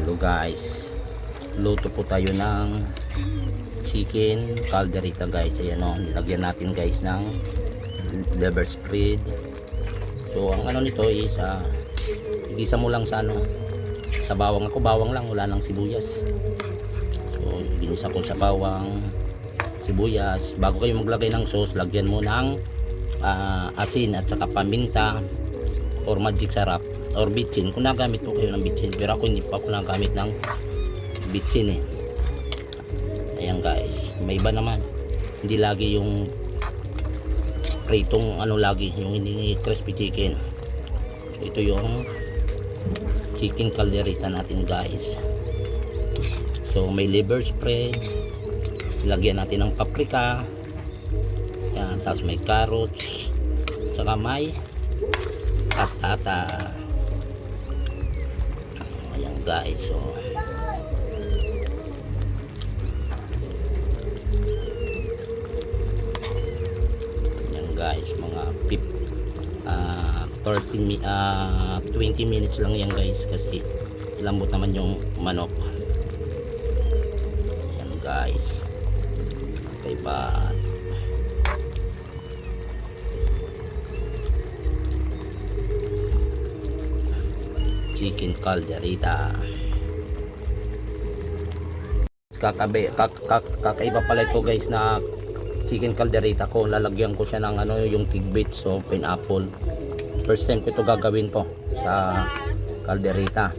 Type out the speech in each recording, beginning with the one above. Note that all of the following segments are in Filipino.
So guys, luto po tayo ng chicken calderita guys. Ayan o, nilagyan natin guys ng liver spread. So ang ano nito is igisa mo lang sa sa bawang. Ako bawang lang, wala nang sibuyas. So ginisa ko sa bawang, sibuyas. Bago kayo maglagay ng sauce, lagyan mo ng asin at saka paminta or magic sarap or bitchin kung nagamit po kayo ng bitchin, pero ako hindi pa ako nagamit ng bitchin eh. Ayan guys, may iba naman, hindi lagi yung pritong lagi yung hindi crispy chicken. So, ito yung chicken calderita natin guys. So may liver spread, lagyan natin ng paprika. Yan, tapos may carrots, saka may patata. Ayan guys, so ayan guys, mga 20 minutes lang yan guys, kasi lambot naman yung manok. Ayan guys, okay ba? Chicken calderita. Kakaiba pala ito guys na chicken calderita ko. Lalagyan ko siya ng yung tidbits o pineapple. First time ko ito gagawin to sa calderita.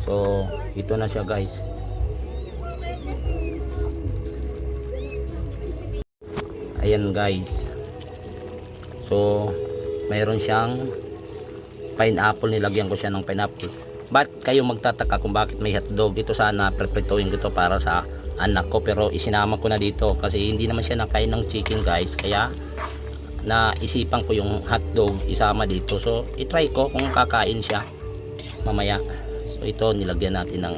So ito na siya guys. Ayan guys. So mayroon siyang pineapple, nilagyan ko siya ng pineapple. Ba't kayo magtataka kung bakit may hotdog? Ito sana preprituin ko to para sa anak ko, pero isinama ko na dito kasi hindi naman siya nakain ng chicken guys, kaya naisipan ko yung hotdog isama dito. So itry ko kung kakain siya mamaya. So ito nilagyan natin ng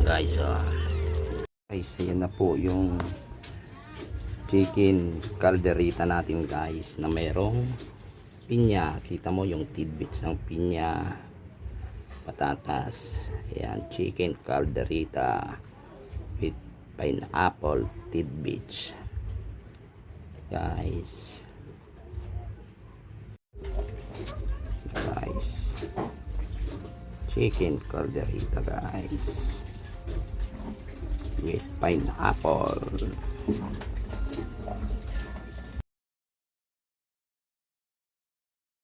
guys. Guys, ayan na po yung chicken calderita natin guys, na mayroong pinya. Kita mo yung tidbits ng pinya, patatas. Ayan, chicken calderita with pineapple tidbits guys. Chicken calderita guys with pineapple.